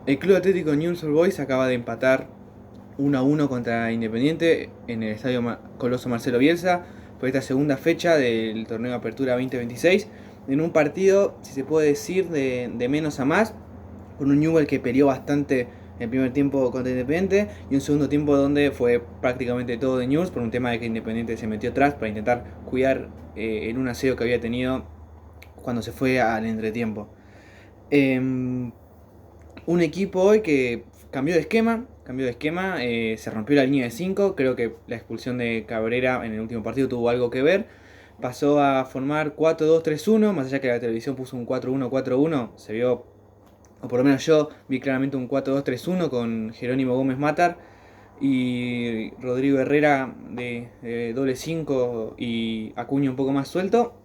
El Club Atlético Newell's Old Boys acaba de empatar 1-1 contra Independiente en el Estadio Coloso Marcelo Bielsa por esta segunda fecha del torneo de Apertura 2026, en un partido, si se puede decir, de menos a más, con un Newell que peleó bastante en el primer tiempo contra Independiente y un segundo tiempo donde fue prácticamente todo de Newell's por un tema de que Independiente se metió atrás para intentar cuidar el 1-0 que había tenido cuando se fue al entretiempo. Eh, un equipo hoy que cambió de esquema, se rompió la línea de 5, creo que la expulsión de Cabrera en el último partido tuvo algo que ver, pasó a formar 4-2-3-1, más allá que la televisión puso un 4-1-4-1, se vio, o por lo menos yo vi claramente un 4-2-3-1 con Jerónimo Gómez Matar y Rodrigo Herrera de doble 5 y Acuña un poco más suelto,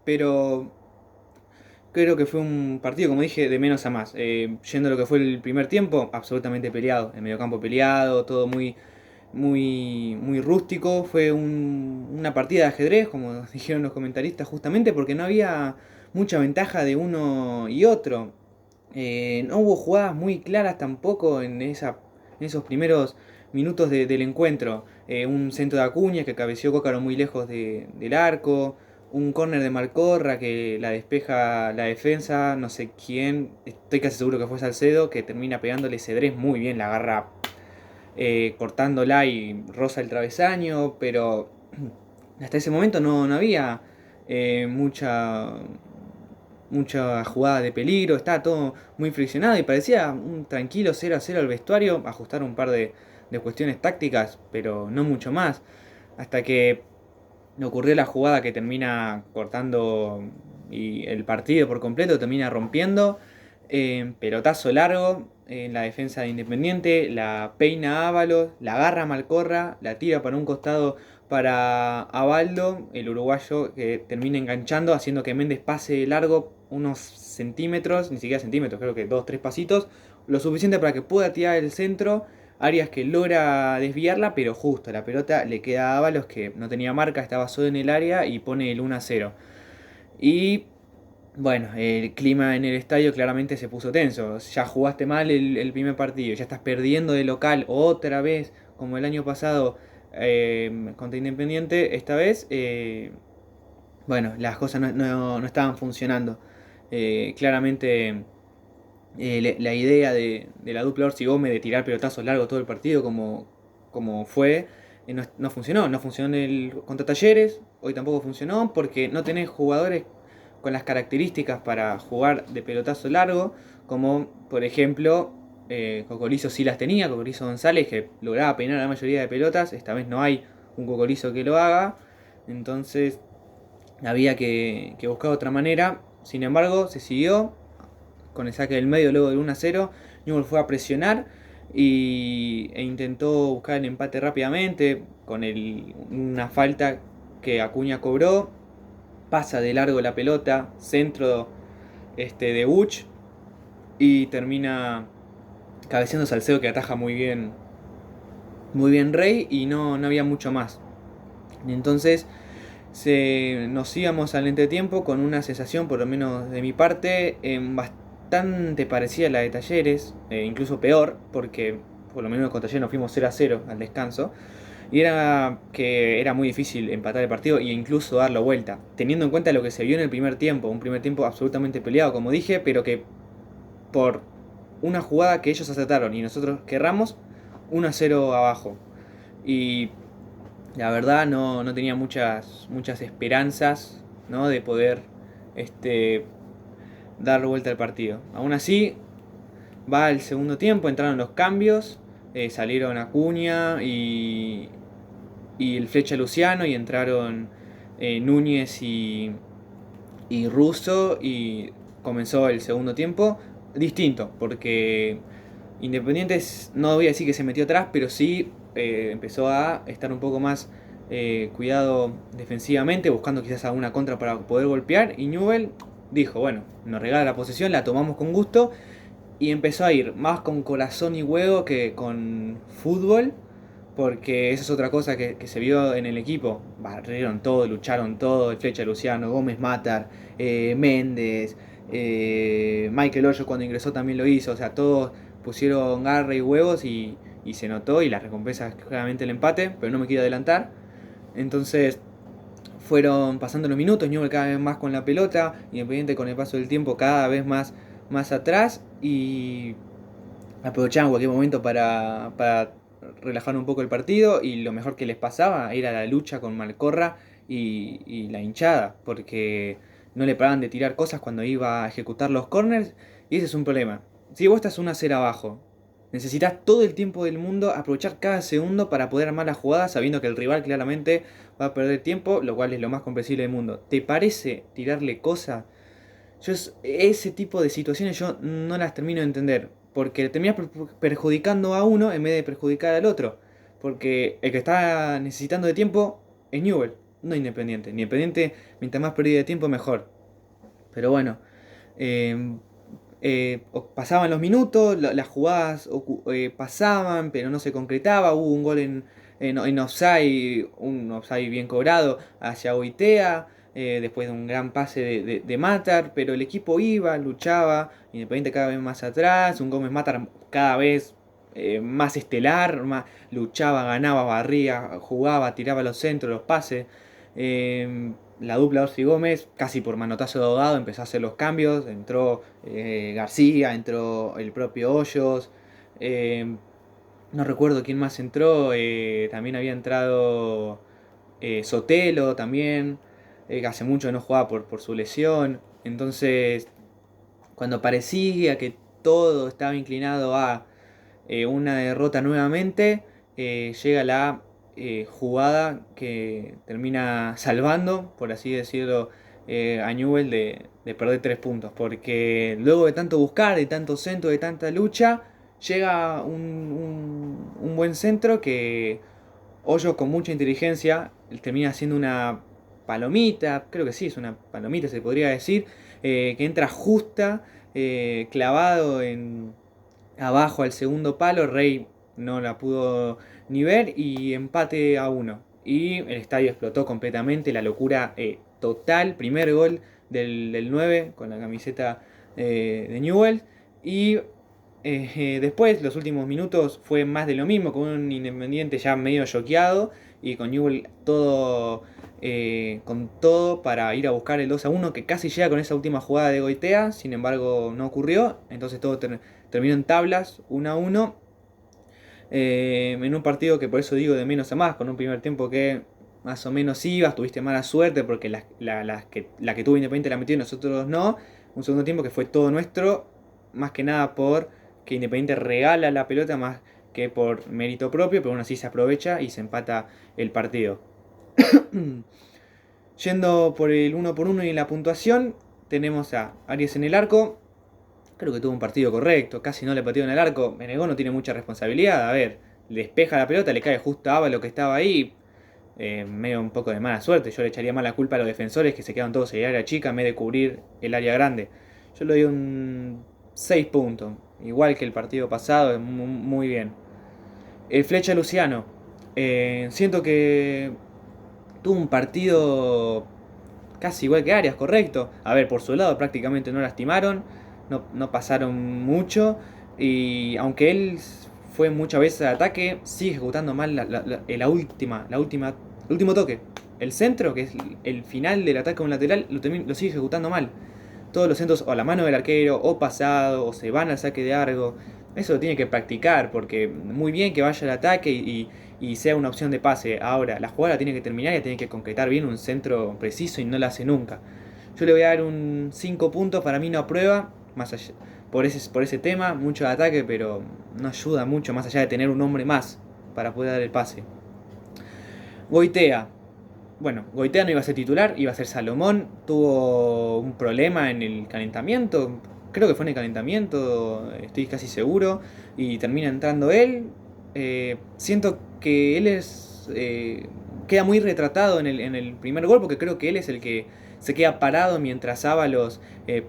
pero creo que fue un partido, como dije, de menos a más. Yendo a lo que fue el primer tiempo, absolutamente peleado. El mediocampo peleado, todo muy rústico. Fue una partida de ajedrez, como dijeron los comentaristas, justamente porque no había mucha ventaja de uno y otro. No hubo jugadas muy claras tampoco en esos primeros minutos del encuentro. Un centro de Acuña que cabeció Cócaro muy lejos del arco. Un córner de Malcorra que la despeja la defensa, no sé quién, estoy casi seguro que fue Salcedo, que termina pegándole Cedrés muy bien, la agarra cortándola y roza el travesaño, pero hasta ese momento no había mucha jugada de peligro, estaba todo muy friccionado y parecía un tranquilo 0-0 al vestuario, ajustar un par de cuestiones tácticas, pero no mucho más, hasta que ocurrió la jugada que termina cortando y el partido por completo termina rompiendo. Pelotazo largo en la defensa de Independiente, la peina Ábalos, la agarra Malcorra, la tira para un costado para Abaldo, el uruguayo, que termina enganchando, haciendo que Méndez pase largo unos centímetros, ni siquiera centímetros, creo que 2-3 pasitos, lo suficiente para que pueda tirar el centro. Arias que logra desviarla, pero justo la pelota le queda a Ábalos que no tenía marca, estaba solo en el área y pone el 1-0. Y bueno, el clima en el estadio claramente se puso tenso. Ya jugaste mal el primer partido, ya estás perdiendo de local otra vez, como el año pasado contra Independiente. Esta vez, bueno, las cosas no estaban funcionando. Claramente la idea de la dupla Orsi Gómez de tirar pelotazos largos todo el partido como fue, no funcionó. No funcionó contra Talleres, hoy tampoco funcionó porque no tenés jugadores con las características para jugar de pelotazo largo, como por ejemplo Cocolizo sí las tenía, Cocolizo González que lograba peinar la mayoría de pelotas, esta vez no hay un Cocolizo que lo haga, entonces había que buscar otra manera, sin embargo se siguió con el saque del medio luego del 1-0. Newell fue a presionar e intentó buscar el empate rápidamente con una falta que Acuña cobró. Pasa de largo la pelota, centro de Buch y termina cabeceando Salcedo que ataja muy bien Rey y no había mucho más. Entonces nos íbamos al entretiempo con una sensación, por lo menos de mi parte, bastante parecida a la de Talleres, incluso peor, porque por lo menos con Talleres nos fuimos 0-0 al descanso, y era que era muy difícil empatar el partido e incluso darlo vuelta, teniendo en cuenta lo que se vio en el primer tiempo, un primer tiempo absolutamente peleado, como dije, pero que por una jugada que ellos acertaron y nosotros querramos, 1-0 abajo. Y la verdad no tenía muchas esperanzas, ¿no?, de poder este, dar vuelta al partido. Aún así, va el segundo tiempo, entraron los cambios, salieron Acuña y el Flecha Luciano y entraron Núñez y Russo y comenzó el segundo tiempo distinto, porque Independiente no voy a decir que se metió atrás, pero sí empezó a estar un poco más cuidado defensivamente, buscando quizás alguna contra para poder golpear. Y Newell dijo, bueno, nos regala la posesión, la tomamos con gusto. Y empezó a ir más con corazón y huevo que con fútbol, porque esa es otra cosa que se vio en el equipo. Barrieron todo, lucharon todo, el Flecha Luciano, Gómez Matar, Méndez, Michael Hoyos cuando ingresó también lo hizo. O sea, todos pusieron garra y huevos y se notó. Y la recompensa es claramente el empate, pero no me quiero adelantar. Entonces fueron pasando los minutos, Newell cada vez más con la pelota, Independiente con el paso del tiempo cada vez más atrás y aprovechaban cualquier momento para relajar un poco el partido y lo mejor que les pasaba era la lucha con Malcorra y la hinchada, porque no le paraban de tirar cosas cuando iba a ejecutar los corners y ese es un problema. Si vos estás 1-0 abajo, necesitas todo el tiempo del mundo, aprovechar cada segundo para poder armar la jugada sabiendo que el rival claramente va a perder tiempo, lo cual es lo más comprensible del mundo. ¿Te parece tirarle cosas? Ese tipo de situaciones yo no las termino de entender. Porque terminas perjudicando a uno en vez de perjudicar al otro. Porque el que está necesitando de tiempo es Newell, no Independiente. Independiente, mientras más pérdida de tiempo, mejor. Pero bueno, eh, pasaban los minutos, las jugadas pasaban, pero no se concretaba. Hubo un gol en offside, un offside bien cobrado hacia Oitea, después de un gran pase de Matar, pero el equipo iba, luchaba, Independiente cada vez más atrás, un Gómez Matar cada vez más estelar, luchaba, ganaba, barría, jugaba, tiraba los centros, los pases. La dupla Orsi Gómez, casi por manotazo de ahogado, empezó a hacer los cambios. Entró García, entró el propio Hoyos. No recuerdo quién más entró. También había entrado Sotelo también. Que hace mucho no jugaba por su lesión. Entonces, cuando parecía que todo estaba inclinado a una derrota nuevamente, llega la jugada que termina salvando, por así decirlo, a Newell de perder 3 puntos. Porque luego de tanto buscar, de tanto centro, de tanta lucha, llega un buen centro que Hoyos con mucha inteligencia termina haciendo una palomita, creo que sí, es una palomita se podría decir, que entra justa, clavado abajo al segundo palo, Rey no la pudo ni ver y empate a 1. Y el estadio explotó completamente, la locura total, primer gol del 9 con la camiseta de Newell. Y después, los últimos minutos fue más de lo mismo, con un Independiente ya medio choqueado y con Newell con todo para ir a buscar el 2-1 que casi llega con esa última jugada de Goitea, sin embargo no ocurrió, entonces todo terminó en tablas 1-1 en un partido que por eso digo de menos a más, con un primer tiempo que más o menos ibas, tuviste mala suerte porque la que tuvo Independiente la metió y nosotros no, un segundo tiempo que fue todo nuestro, más que nada por que Independiente regala la pelota más que por mérito propio, pero aún así se aprovecha y se empata el partido. Yendo por el 1-1 y en la puntuación, tenemos a Aries en el arco. Creo que tuvo un partido correcto, casi no le pateó en el arco. Menegón no tiene mucha responsabilidad. A ver, le despeja la pelota, le cae justo a Ávalo que estaba ahí. Medio un poco de mala suerte. Yo le echaría más la culpa a los defensores que se quedan todos en el área chica en vez de cubrir el área grande. Yo le doy un 6 puntos. Igual que el partido pasado, muy bien. El Flecha Luciano. Siento que tuvo un partido casi igual que Arias, correcto. A ver, por su lado prácticamente no lastimaron, no pasaron mucho. Y aunque él fue muchas veces al ataque, sigue ejecutando mal el último toque. El centro, que es el final del ataque a un lateral, lo sigue ejecutando mal. Todos los centros o a la mano del arquero, o pasado, o se van al saque de arco. Eso lo tiene que practicar, porque muy bien que vaya al ataque y sea una opción de pase. Ahora, la jugada tiene que terminar y tiene que concretar bien un centro preciso y no la hace nunca. Yo le voy a dar un 5 puntos, para mí no aprueba, más allá, por ese tema, mucho de ataque, pero no ayuda mucho más allá de tener un hombre más para poder dar el pase. Goitea. Bueno, Goitea no iba a ser titular, iba a ser Salomón. Tuvo un problema en el calentamiento. Creo que fue en el calentamiento, estoy casi seguro. Y termina entrando él. Siento que él queda muy retratado en el primer gol porque creo que él es el que se queda parado mientras Ábalos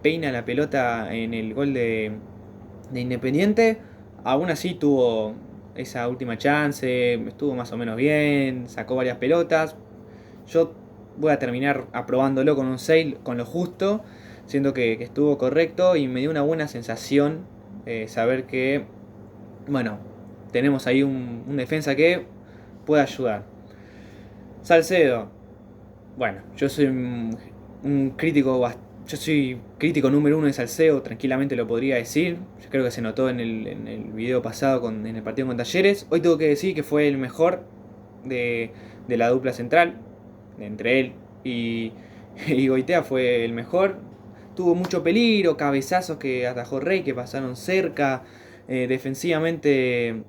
peina la pelota en el gol de Independiente. Aún así tuvo esa última chance, estuvo más o menos bien, sacó varias pelotas. Yo voy a terminar aprobándolo con un 6, con lo justo. Siento que estuvo correcto y me dio una buena sensación saber que, bueno, tenemos ahí un defensa que puede ayudar. Salcedo, bueno, yo soy un crítico, yo soy crítico número uno de Salcedo, tranquilamente lo podría decir. Yo creo que se notó en el video pasado en el partido con Talleres. Hoy tengo que decir que fue el mejor de, de la dupla central, entre él y, y Goitea fue el mejor. Tuvo mucho peligro, cabezazos que atajó Rey, que pasaron cerca. Defensivamente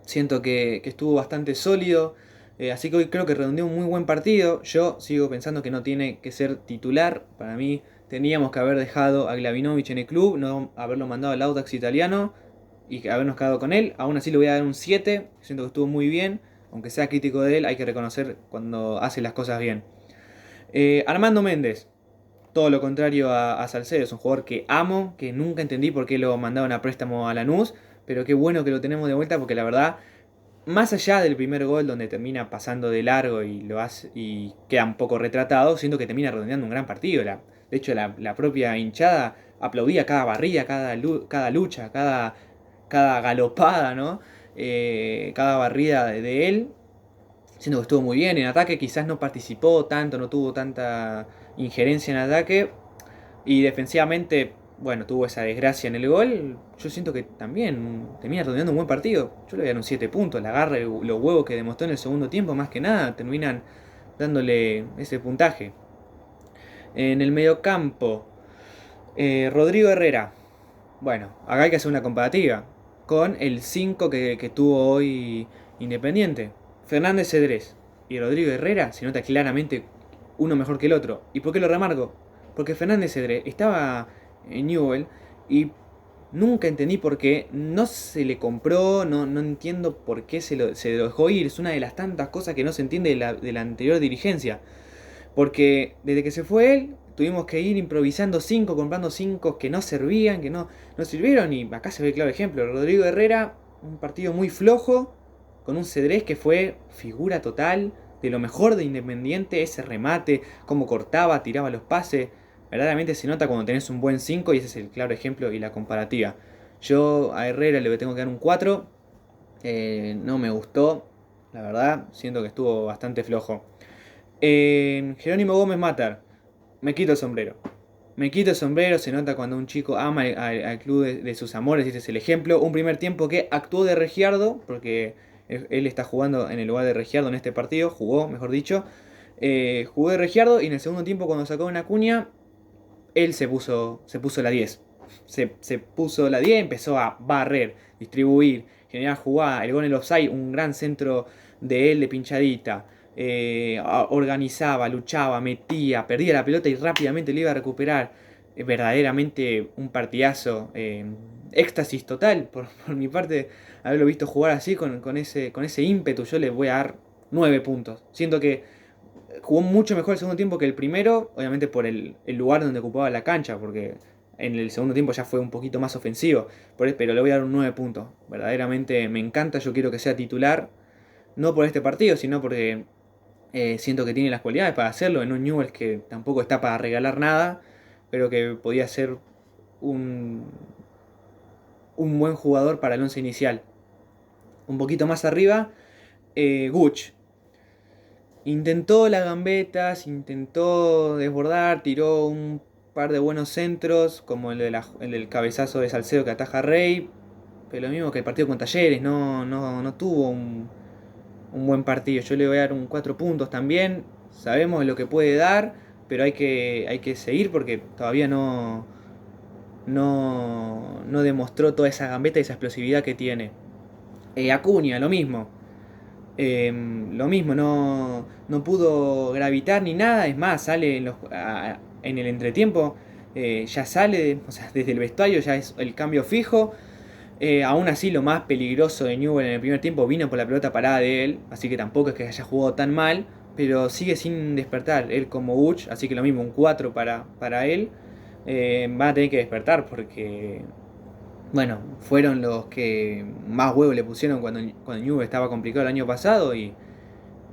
siento que estuvo bastante sólido. Así que hoy creo que redondeó un muy buen partido. Yo sigo pensando que no tiene que ser titular. Para mí teníamos que haber dejado a Glavinovich en el club, no haberlo mandado al Audax italiano y habernos quedado con él. Aún así le voy a dar un 7. Siento que estuvo muy bien. Aunque sea crítico de él, hay que reconocer cuando hace las cosas bien. Armando Méndez. Todo lo contrario a Salcedo. Es un jugador que amo, que nunca entendí por qué lo mandaban a préstamo a Lanús. Pero qué bueno que lo tenemos de vuelta porque la verdad más allá del primer gol donde termina pasando de largo y lo hace y queda un poco retratado, siento que termina redondeando un gran partido. De hecho, la propia hinchada aplaudía cada barrida, cada lucha, cada galopada, ¿no? Cada barrida de él. Siento que estuvo muy bien. En ataque quizás no participó tanto, no tuvo tanta injerencia en ataque. Y defensivamente, bueno, tuvo esa desgracia en el gol. Yo siento que también termina redondeando un buen partido. Yo le voy a dar un 7 puntos. La garra y los huevos que demostró en el segundo tiempo, más que nada, terminan dándole ese puntaje. En el mediocampo, Rodrigo Herrera. Bueno, acá hay que hacer una comparativa con el 5 que tuvo hoy Independiente. Fernández Cedrés y Rodrigo Herrera se nota claramente uno mejor que el otro. ¿Y por qué lo remarco? Porque Fernández Cedrés estaba en Newell y nunca entendí por qué no se le compró, no entiendo por qué se lo dejó ir. Es una de las tantas cosas que no se entiende de la anterior dirigencia. Porque desde que se fue él, tuvimos que ir improvisando 5, comprando 5 que no servían, que no sirvieron. Y acá se ve el claro ejemplo. Rodrigo Herrera, un partido muy flojo, con un Cedrés que fue figura total, de lo mejor de Independiente, ese remate, cómo cortaba, tiraba los pases. Verdaderamente se nota cuando tenés un buen 5 y ese es el claro ejemplo y la comparativa. Yo a Herrera le tengo que dar un 4. No me gustó, la verdad, siento que estuvo bastante flojo. Jerónimo Gómez Matar, me quito el sombrero. Me quito el sombrero, se nota cuando un chico ama al club de sus amores, este es el ejemplo. Un primer tiempo que actuó de Regiardo, porque él está jugando en el lugar de Regiardo en este partido, jugó, mejor dicho. Jugó de Regiardo y en el segundo tiempo cuando sacó una cuña, él se puso la 10. Se puso la 10, empezó a barrer, distribuir, generar jugada, el gol en el offside, un gran centro de él de pinchadita. Organizaba, luchaba, metía, perdía la pelota y rápidamente le iba a recuperar. Verdaderamente un partidazo. Éxtasis total por mi parte haberlo visto jugar así con ese ímpetu. Yo le voy a dar 9 puntos. Siento que jugó mucho mejor el segundo tiempo que el primero, obviamente por el lugar donde ocupaba la cancha, porque en el segundo tiempo ya fue un poquito más ofensivo, pero le voy a dar un 9 puntos. Verdaderamente me encanta, yo quiero que sea titular, no por este partido, sino porque siento que tiene las cualidades para hacerlo en un Newell's que tampoco está para regalar nada, pero que podía ser un, un buen jugador para el once inicial. Un poquito más arriba, Guch. Intentó las gambetas, intentó desbordar, tiró un par de buenos centros, como el del cabezazo de Salcedo que ataja a Rey, pero lo mismo que el partido con Talleres, no tuvo un buen partido. Yo le voy a dar un 4 puntos también, sabemos lo que puede dar, pero hay que seguir porque todavía no demostró toda esa gambeta y esa explosividad que tiene. Acuña, lo mismo. Lo mismo, no pudo gravitar ni nada, es más, sale en el entretiempo, ya sale, o sea, desde el vestuario ya es el cambio fijo. Aún así, lo más peligroso de Newell en el primer tiempo vino por la pelota parada de él, así que tampoco es que haya jugado tan mal, pero sigue sin despertar, él como Uch, así que lo mismo, un 4 para él. Va a tener que despertar porque bueno, fueron los que más huevos le pusieron cuando Newell estaba complicado el año pasado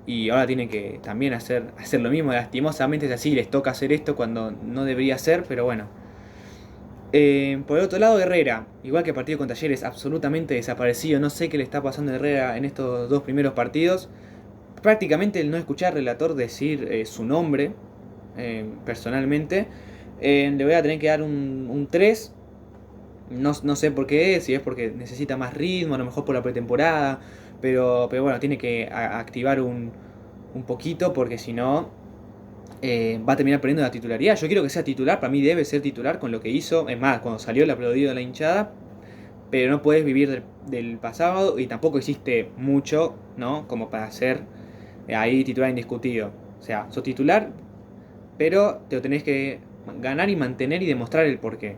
y ahora tienen que también hacer lo mismo. Lastimosamente es así, les toca hacer esto cuando no debería ser, pero bueno. Por el otro lado, Herrera, igual que el partido con Talleres, absolutamente desaparecido. No sé qué le está pasando a Herrera en estos dos primeros partidos. Prácticamente el no escuchar al relator decir su nombre, personalmente. Le voy a tener que dar un 3. No sé por qué, si es porque necesita más ritmo, a lo mejor por la pretemporada. Pero bueno, tiene que activar un poquito porque si no va a terminar perdiendo la titularidad. Yo quiero que sea titular, para mí debe ser titular con lo que hizo. Es más, cuando salió el aplaudido de la hinchada. Pero no puedes vivir del pasado y tampoco hiciste mucho, ¿no? Como para ser ahí titular indiscutido. O sea, sos titular, pero te lo tenés que ganar y mantener y demostrar el porqué.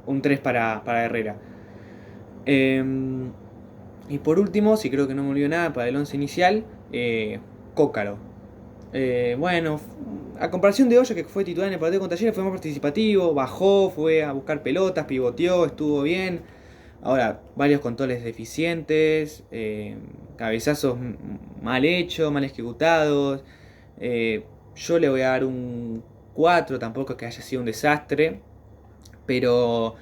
Un 3 para Herrera. Y por último, si creo que no me olvido nada, para el 11 inicial, Cócaro. Bueno, a comparación de Hoyo, que fue titular en el partido contra Talleres, fue más participativo, bajó, fue a buscar pelotas, pivoteó, estuvo bien. Ahora, varios controles deficientes, cabezazos mal hechos, mal ejecutados. Yo le voy a dar un 4, tampoco es que haya sido un desastre. Pero,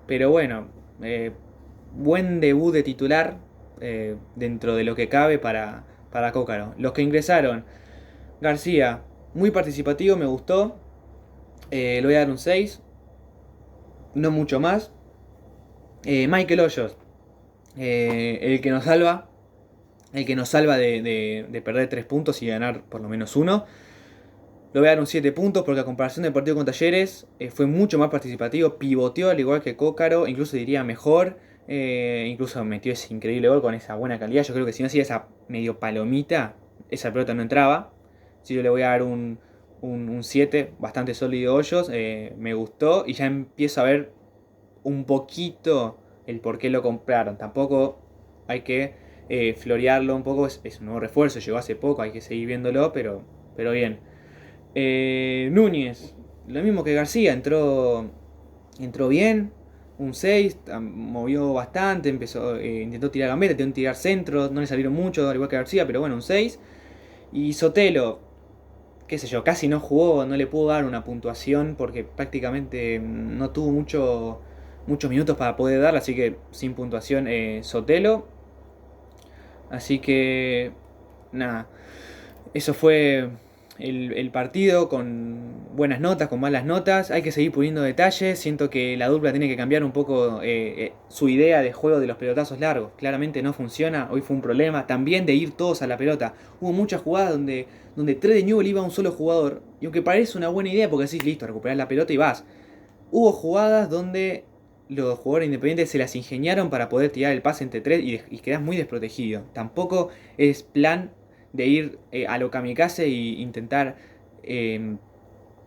pero bueno, buen debut de titular dentro de lo que cabe para Cócaro. Los que ingresaron, García, muy participativo, me gustó. Le voy a dar un 6, no mucho más. Michael Hoyos, el que nos salva. El que nos salva de perder 3 puntos y ganar por lo menos uno. Le voy a dar un 7 puntos porque a comparación del partido con Talleres fue mucho más participativo, pivoteó al igual que Cócaro, incluso diría mejor, incluso metió ese increíble gol con esa buena calidad. Yo creo que si no hacía esa medio palomita, esa pelota no entraba. Si yo le voy a dar un 7, bastante sólido Hoyos, me gustó y ya empiezo a ver un poquito el por qué lo compraron. Tampoco hay que florearlo un poco, es un nuevo refuerzo, llegó hace poco, hay que seguir viéndolo, pero bien. Núñez, lo mismo que García, entró bien, un 6, movió bastante, intentó tirar gambeta, intentó tirar centros, no le salieron mucho, al igual que García, pero bueno, un 6. Y Sotelo, qué sé yo, casi no jugó, no le pudo dar una puntuación porque prácticamente no tuvo muchos minutos para poder dar, así que sin puntuación Sotelo. Así que nada, eso fue el partido con buenas notas, con malas notas. Hay que seguir puliendo detalles. Siento que la dupla tiene que cambiar un poco su idea de juego de los pelotazos largos. Claramente no funciona. Hoy fue un problema. También de ir todos a la pelota. Hubo muchas jugadas donde 3 de Newell iba a un solo jugador. Y aunque parece una buena idea porque decís, listo, recuperás la pelota y vas. Hubo jugadas donde los jugadores independientes se las ingeniaron para poder tirar el pase entre 3 y quedás muy desprotegido. Tampoco es plan de ir a lo kamikaze e intentar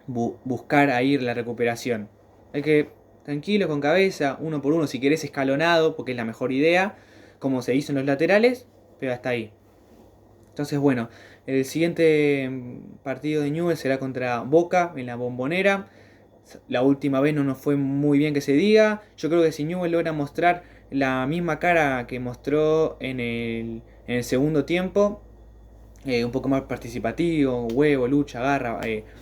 buscar ahí la recuperación. Hay que tranquilo, con cabeza, uno por uno, si querés escalonado, porque es la mejor idea, como se hizo en los laterales, pero hasta ahí. Entonces, bueno, el siguiente partido de Newell será contra Boca en la Bombonera. La última vez no nos fue muy bien que se diga. Yo creo que si Newell logra mostrar la misma cara que mostró en el segundo tiempo, un poco más participativo, huevo, lucha, garra,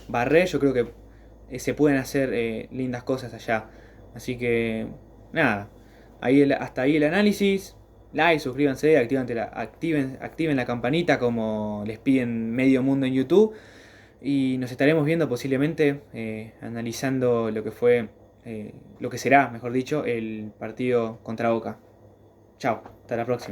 barré, yo creo que se pueden hacer lindas cosas allá. Así que nada, hasta ahí el análisis. Like, suscríbanse, activen la campanita como les piden medio mundo en YouTube. Y nos estaremos viendo posiblemente analizando lo que será, mejor dicho, el partido contra Boca. Chao, hasta la próxima.